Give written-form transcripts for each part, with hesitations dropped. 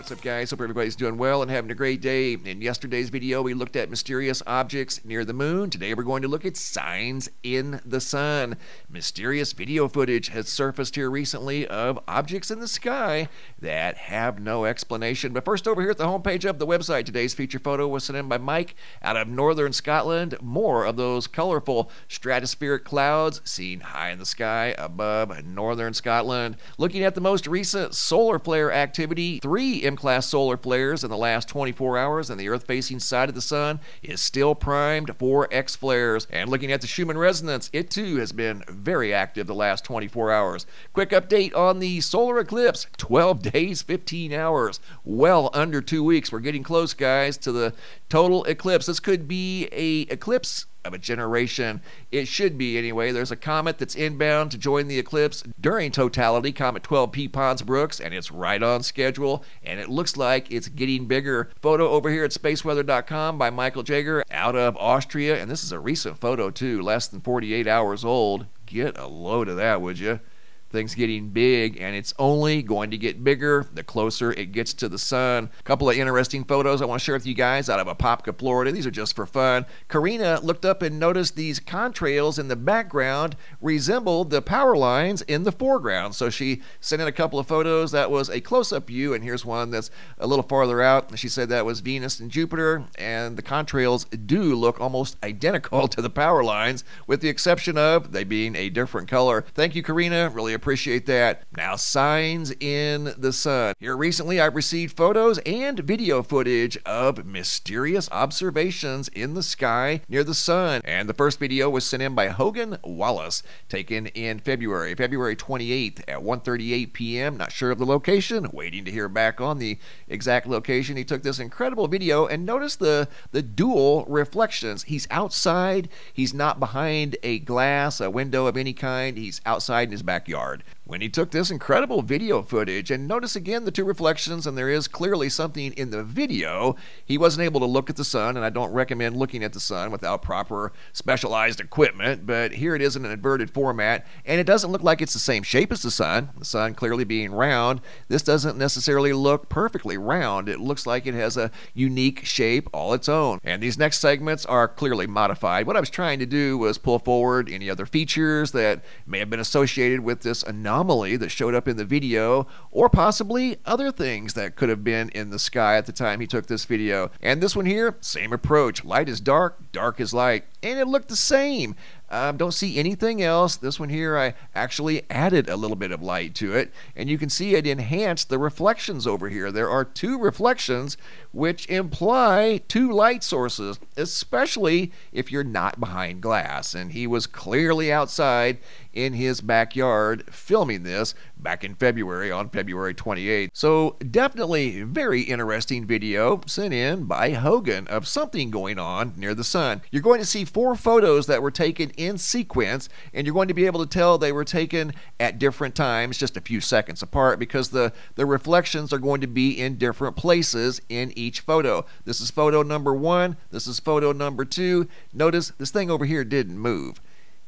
What's up, guys? Hope everybody's doing well and having a great day. In yesterday's video, we looked at mysterious objects near the moon. Today, we're going to look at signs in the sun. Mysterious video footage has surfaced here recently of objects in the sky that have no explanation. But first, over here at the homepage of the website, today's feature photo was sent in by Mike out of northern Scotland. More of those colorful stratospheric clouds seen high in the sky above northern Scotland. Looking at the most recent solar flare activity, 3 M-class solar flares in the last 24 hours, and the Earth-facing side of the sun is still primed for X-flares. And looking at the Schumann resonance, it too has been very active the last 24 hours. Quick update on the solar eclipse: 12 days, 15 hours, well under 2 weeks. We're getting close, guys, to the total eclipse. This could be a eclipse of a generation. It should be anyway. There's a comet that's inbound to join the eclipse during totality, Comet 12P Pons-Brooks, and it's right on schedule, and it looks like it's getting bigger. Photo over here at spaceweather.com by Michael Jaeger out of Austria, and this is a recent photo too, less than 48 hours old. Get a load of that, would you? Things getting big, and it's only going to get bigger the closer it gets to the sun. A couple of interesting photos I want to share with you guys out of Apopka, Florida. These are just for fun. Karina looked up and noticed these contrails in the background resembled the power lines in the foreground. So she sent in a couple of photos. That was a close-up view, and here's one that's a little farther out. She said that was Venus and Jupiter, and the contrails do look almost identical to the power lines, with the exception of they being a different color. Thank you, Karina. Really appreciate that. Now, signs in the sun. Here recently, I've received photos and video footage of mysterious observations in the sky near the sun. And the first video was sent in by Hogan Wallace, taken in February 28th at 1:38 p.m. Not sure of the location, waiting to hear back on the exact location. He took this incredible video, and notice the dual reflections. He's outside. He's not behind a glass, a window of any kind. He's outside in his backyard when he took this incredible video footage. And notice again the two reflections, and there is clearly something in the video. He wasn't able to look at the sun, and I don't recommend looking at the sun without proper specialized equipment, but here it is in an inverted format, and it doesn't look like it's the same shape as the sun clearly being round. This doesn't necessarily look perfectly round. It looks like it has a unique shape all its own. And these next segments are clearly modified. What I was trying to do was pull forward any other features that may have been associated with this anomaly that showed up in the video, or possibly other things that could have been in the sky at the time he took this video. And this one here, same approach. Light is dark, dark is light, and it looked the same. Don't see anything else. This one here, I actually added a little bit of light to it, and you can see it enhanced the reflections over here. There are 2 reflections, which imply 2 light sources, especially if you're not behind glass. And he was clearly outside in his backyard filming this back in February, on February 28th. So definitely very interesting video sent in by Hogan of something going on near the sun. You're going to see 4 photos that were taken in sequence, and you're going to be able to tell they were taken at different times, just a few seconds apart, because the reflections are going to be in different places in each photo. This is photo number 1. This is photo number 2. Notice this thing over here didn't move.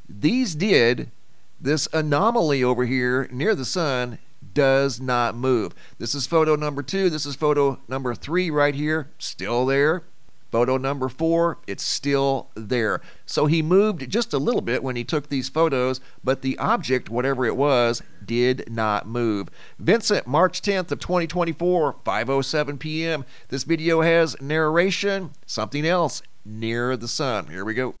These did. This anomaly over here near the sun does not move. This is photo number 2. This is photo number 3 right here. Still there. Photo number 4, it's still there. So he moved just a little bit when he took these photos, but the object, whatever it was, did not move. Vincent, March 10th of 2024, 5:07 p.m. This video has narration, something else near the sun. Here we go.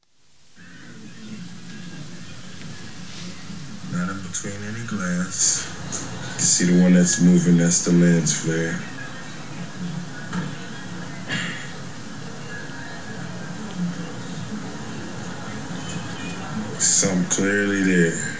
Not in between any glass. You can see the one that's moving, that's the lens flare. Something clearly there.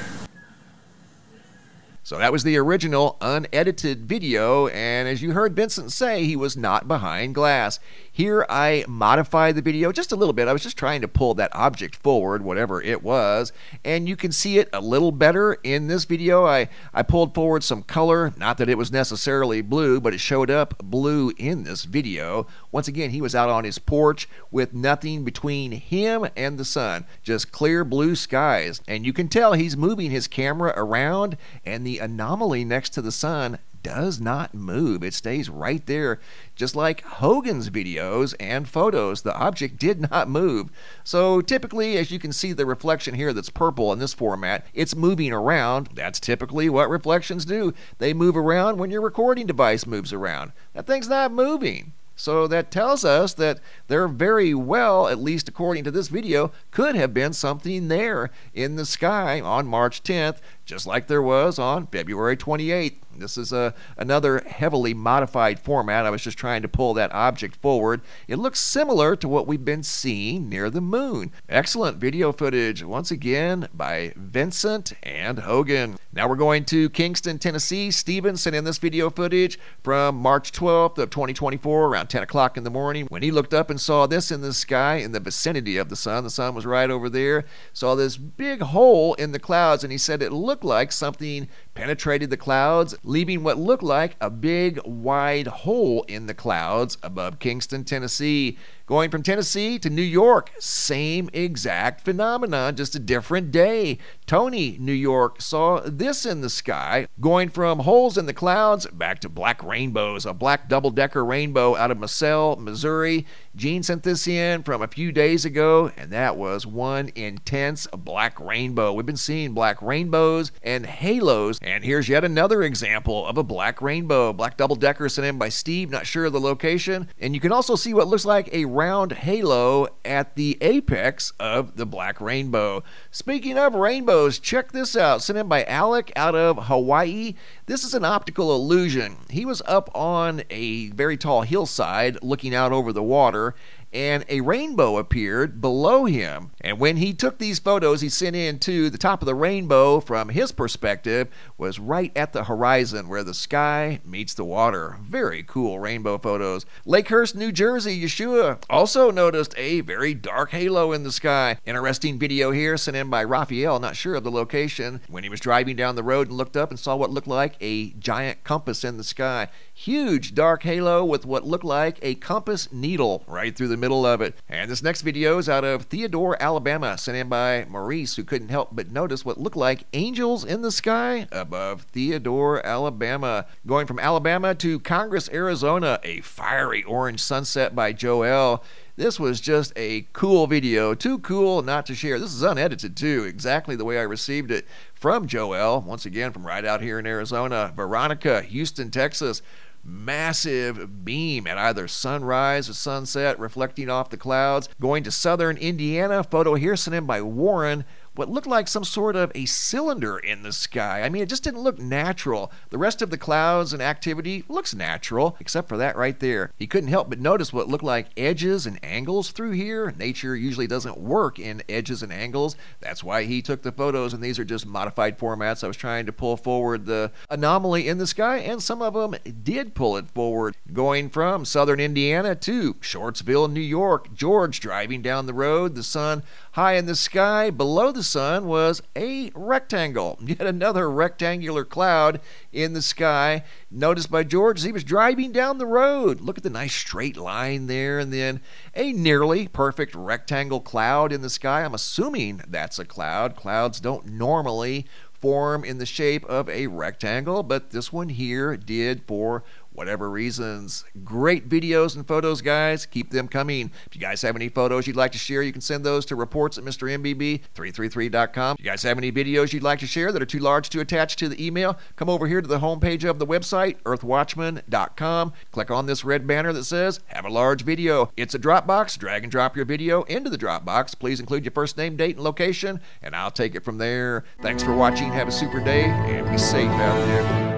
So that was the original unedited video, and as you heard Vincent say, he was not behind glass. Here I modified the video just a little bit. I was just trying to pull that object forward, whatever it was, and you can see it a little better in this video. I pulled forward some color, not that it was necessarily blue, but it showed up blue in this video. Once again, he was out on his porch with nothing between him and the sun, just clear blue skies, and you can tell he's moving his camera around, and the anomaly next to the sun does not move. It stays right there. Just like Hogan's videos and photos, the object did not move. So typically, as you can see the reflection here that's purple in this format, it's moving around. That's typically what reflections do. They move around when your recording device moves around. That thing's not moving. So that tells us that there very well, at least according to this video, could have been something there in the sky on March 10th, just like there was on February 28th. This is another heavily modified format. I was just trying to pull that object forward. It looks similar to what we've been seeing near the moon. Excellent video footage, once again, by Vincent and Hogan. Now we're going to Kingston, Tennessee. Steven sent in this video footage from March 12th of 2024, around 10 o'clock in the morning, when he looked up and saw this in the sky in the vicinity of the sun. The sun was right over there. Saw this big hole in the clouds, and he said it looked like something penetrated the clouds, leaving what looked like a big, wide hole in the clouds above Kingston, Tennessee. Going from Tennessee to New York, same exact phenomenon, just a different day. Tony, New York, saw this in the sky. Going from holes in the clouds back to black rainbows, a black double-decker rainbow out of Marcel, Missouri. Gene sent this in from a few days ago, and that was one intense black rainbow. We've been seeing black rainbows and halos, and here's yet another example of a black rainbow. Black double-decker sent in by Steve, not sure of the location. And you can also see what looks like a round halo at the apex of the black rainbow. Speaking of rainbows, check this out. Sent in by Alec out of Hawaii. This is an optical illusion. He was up on a very tall hillside looking out over the water, and a rainbow appeared below him. And when he took these photos, he sent in to the top of the rainbow from his perspective was right at the horizon where the sky meets the water. Very cool rainbow photos. Lakehurst, New Jersey, Yeshua also noticed a very dark halo in the sky. Interesting video here sent in by Raphael, not sure of the location, when he was driving down the road and looked up and saw what looked like a giant compass in the sky. Huge dark halo with what looked like a compass needle right through the middle of it. And this next video is out of Theodore, Alabama, sent in by Maurice, who couldn't help but notice what looked like angels in the sky above Theodore, Alabama. Going from Alabama to Congress, Arizona, a fiery orange sunset by Joel. This was just a cool video, too cool not to share. This is unedited too, exactly the way I received it from Joel, once again from right out here in Arizona. Veronica, Houston, Texas. Massive beam at either sunrise or sunset reflecting off the clouds. Going to southern Indiana, photo here sent in by Warren. What looked like some sort of a cylinder in the sky. I mean, it just didn't look natural. The rest of the clouds and activity looks natural, except for that right there. He couldn't help but notice what looked like edges and angles through here. Nature usually doesn't work in edges and angles. That's why he took the photos, and these are just modified formats. I was trying to pull forward the anomaly in the sky, and some of them did pull it forward. Going from southern Indiana to Shortsville, New York. George driving down the road, the sun high in the sky. Below the sun was a rectangle, yet another rectangular cloud in the sky. Noticed by George as he was driving down the road. Look at the nice straight line there, and then a nearly perfect rectangle cloud in the sky. I'm assuming that's a cloud. Clouds don't normally form in the shape of a rectangle, but this one here did for whatever reasons. Great videos and photos, guys. Keep them coming. If you guys have any photos you'd like to share, you can send those to reports@mrmbb333.com. If you guys have any videos you'd like to share that are too large to attach to the email, come over here to the homepage of the website, earthwatchman.com. Click on this red banner that says, have a large video. It's a Dropbox. Drag and drop your video into the Dropbox. Please include your first name, date, and location, and I'll take it from there. Thanks for watching. Have a super day, and be safe out there.